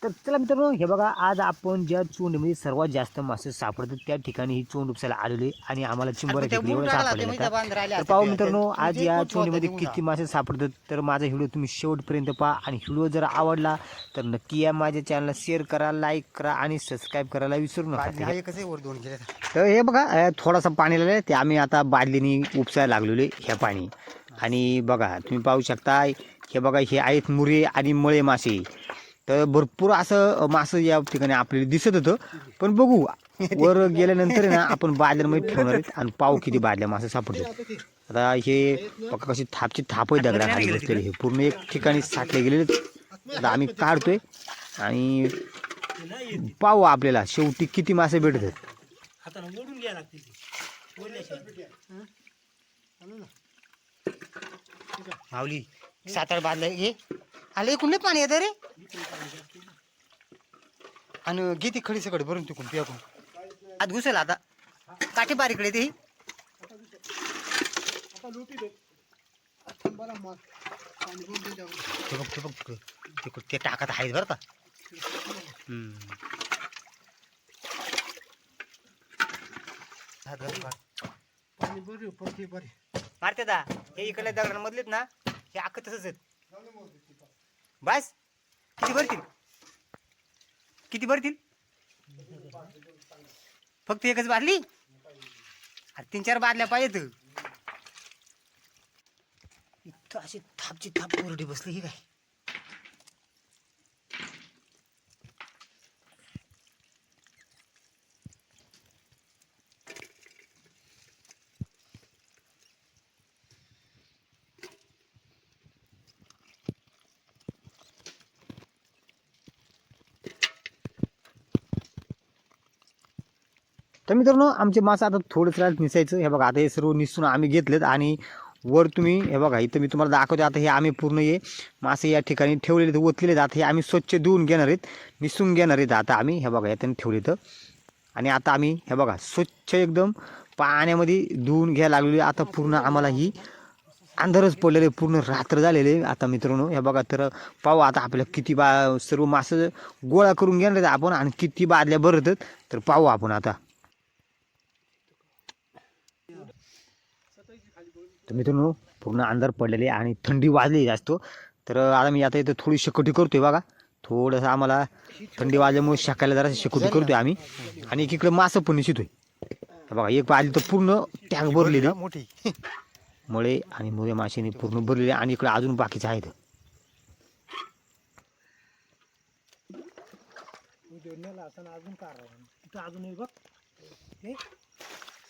तर चला मित्रांनो, हे बघा आज आपण ज्या चोंडीमध्ये सर्वात जास्त मासे सापडतात त्या ठिकाणी ही चोंड उपसायला आलेली आणि आम्हाला चिंबर एवढं सापडलेलं होतं. तर पाहू मित्रांनो, आज या चोंडीमध्ये किती मासे सापडतात. तर माझा व्हिडिओ तुम्ही शेवटपर्यंत पहा आणि व्हिडिओ जर आवडला तर नक्की या माझ्या चॅनलला शेअर करा, लाईक करा आणि सबस्क्राईब करायला विसरू नका. तर हे बघा थोडासा पाणी लागलं ते आम्ही आता बादलीने उपसायला लागलेलो ह्या पाणी. आणि बघा तुम्ही पाहू शकता, हे बघा हे आहेत मुरे आणि मळे मासे. तर भरपूर असं मासं या ठिकाणी आपल्याला दिसत होतं. पण बघू वर गेल्यानंतर ना आपण बादल्यांमध्ये ठेवणार आहेत आणि पाहू किती बादल्या मासे सापडतात. आता हे बघा कशी थापची थाप दगडाखाली बसलेले हे पूर्ण एक ठिकाणी साठले गेलेले. आता आम्ही काढतोय आणि पाहू आपल्याला शेवटी किती मासे भेटतात. माऊली 7-8 बादल्या घे आले कुठे पाणी येतं रे. आणि घे ती खडी सगळं भरून तिकून पियाकून आत घुसेल आता काठी बारीकडे ते ते टाकत आहेत बरं का. मारते दा हे इकडल्या दगडांमधलेत ना हे अख्खं तसंच आहेत. बस किती भरतील किती भरतील फक्त एकच बादली 3-4 बादल्या पाहिजेत. इथं अशी थापची थाप कोरडी बसली ही काय. तर मित्रांनो, आमचे मासे आता थोडंच राहत निसायचं. हे बघा आता हे सर्व निसून आम्ही घेतलेत आणि वर तुम्ही हे बघा इथं मी तुम्हाला दाखवते. आता हे आम्ही पूर्ण हे मासे या ठिकाणी ठेवलेले ओतलेले. आता हे आम्ही स्वच्छ धुवून घेणार आहेत, निसून घेणार आहेत. आता आम्ही हे बघा यातून ठेवले तर आणि आता आम्ही हे बघा स्वच्छ एकदम पाण्यामध्ये धुवून घ्यायला लागलेली. आता पूर्ण आम्हाला ही अंधारच पडलेले, पूर्ण रात्र झालेले. आता मित्रांनो हे बघा तर पाहू आता आपल्याला किती सर्व मासे गोळा करून घेणार आहेत आपण आणि किती बादल्या भरतात तर पाहू आपण आता. तर मित्रांनो पूर्ण अंधार पडलेले आणि थंडी वाजली जास्त. तर आता मी आता इथं थोडी शेकोटी करतोय बघा. थोडंसं आम्हाला थंडी वाजल्यामुळे शेकायला जरा शेकोटी करतोय आम्ही आणि इकडे मासं पण निशितोय. बघा एक बाजली तर पूर्ण टँक भरलेली मोठी मळे आणि मुळे माशांनी पूर्ण भरलेले आणि इकडे अजून बाकीचे आहेत.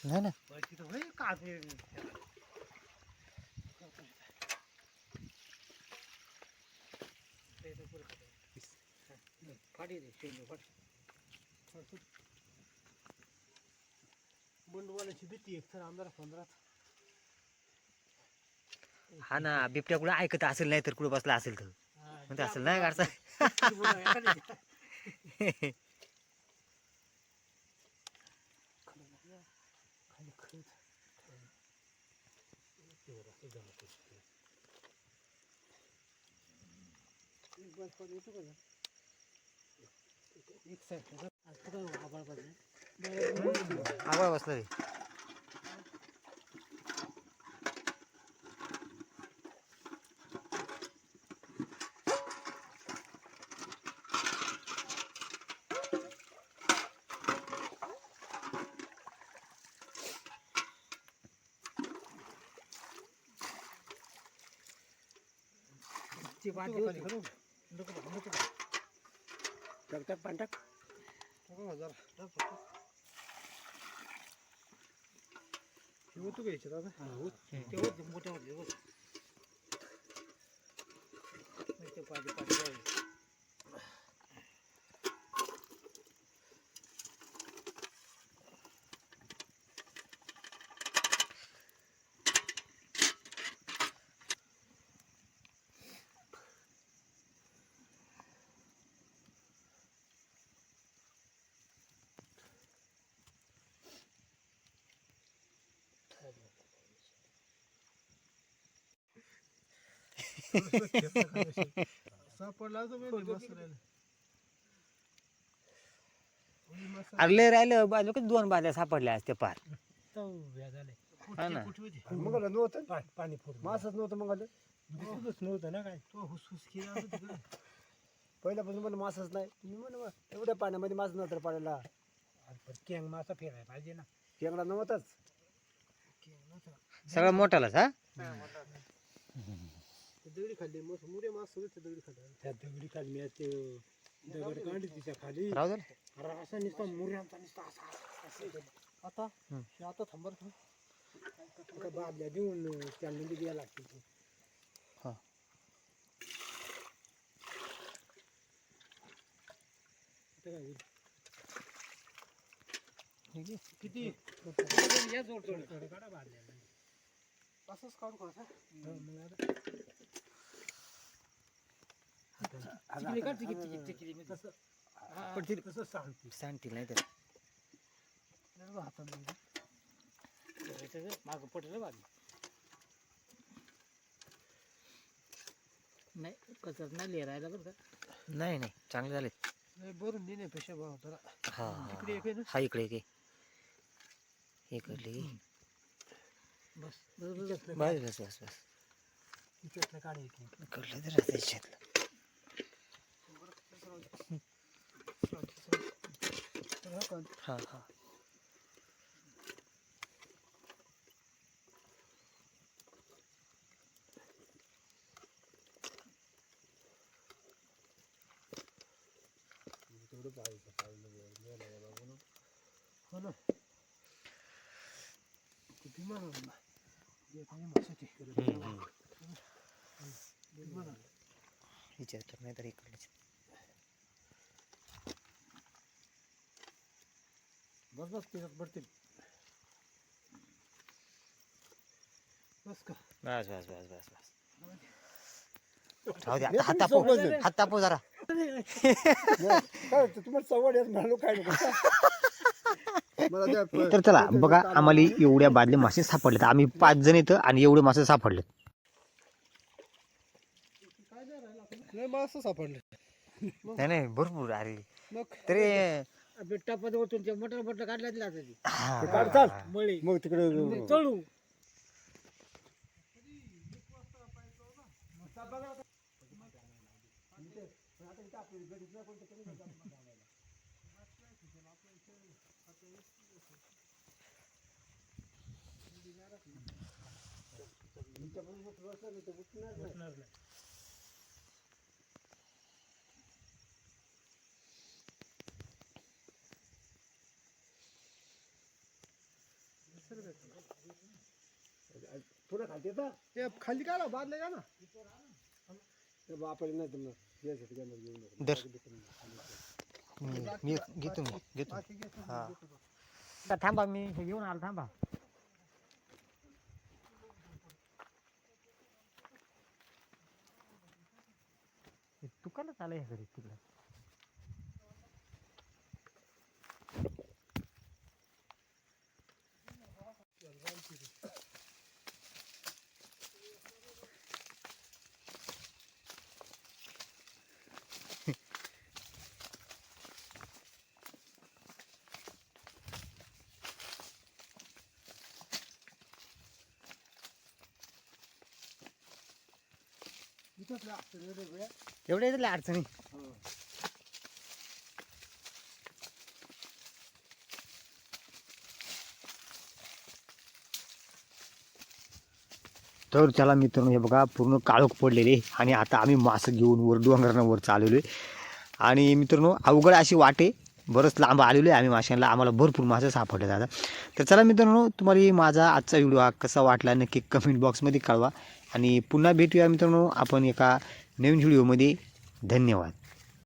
नाही ना हा ना बिबट्या कुठं ऐकत असेल नाही तर कुठं बसला असेल तर म्हणते असेल नाही गाडचा. आवाज बसला रे. सापडला अरे राहिलं बाजू का 2 बादल्या सापडल्या असते पार हा ना. मग नव्हतं पाणी मासच नव्हतं मग नव्हतं ना काय पहिल्यापासून पण मासच नाही तुम्ही म्हण एवढ्या पाण्यामध्ये मास नव्हतं पाण्याला केंग मासा फिरायला पाहिजे ना केंगडा नव्हताच सगळा मोठालाच हा दगडी खाल्ली मस्त मुरे मास सगळे दगडी खाल्ले त्या दगडी खाल्ली ते दगड काढली तिच्या खाली राहू दे. अरे असा नुसता मुऱ्यांचा नुसता आता आता थांबर बादल्या देऊन त्यामध्ये द्यायला लागते हा. किती या जोड काढा बादल्या असंच काढू का सांगतील नाही तर माग पडलं बाजू नाही कसं नाही लिहायला बरं का नाही नाही चांगले झाले भरून देण्यापेक्षा भाव होता हा इकडे एक आहे ना हा इकडे एक इकडली बस बस बस बस बस इकडलं काढे इकडलं तर राहते शेतलं हा हा हो ना विचारतो नाही तर इकडलेच बस बस तिच्यात भरतील बस का बस बस बस बस बस राहू द्या हात तापव जरा तुम्हाला सवड येत म्हणालो काय तर चला बघा आम्हाला एवढ्या बादले मासे सापडलेत आम्ही 5 जण येतं आणि एवढे मासे सापडलेत मासे सापडले नाही नाही भरपूर अरे मग तरी बिट्टापद ओतून ते मोटर मोटर काढला हा. मळी मग तिकडे चळू थोडं खाली ते खाली काढा बादले का ना बापाला नाही तुम्ही घेतो हा थांबा मी हे घेऊन आलो थांबा दुकानच आलं हे घरी तिकडे एवढे येतले अडचणी तर चला मित्रांनो हे बघा पूर्ण काळोख पडलेले आणि आता आम्ही मासे घेऊन वर डोंगरांना वर चालवलो आणि मित्रांनो अवघड अशी वाटे बरंच लांब आलेलो आहे आम्ही माशांना आम्हाला भरपूर मासे सापडले दादा तर चला मित्रांनो तुम्हाला माझा आजचा व्हिडिओ हा कसा वाटला नक्की कमेंट बॉक्समध्ये कळवा आणि पुन्हा भेटूया मित्रांनो आपण एका नवीन व्हिडिओमध्ये धन्यवाद.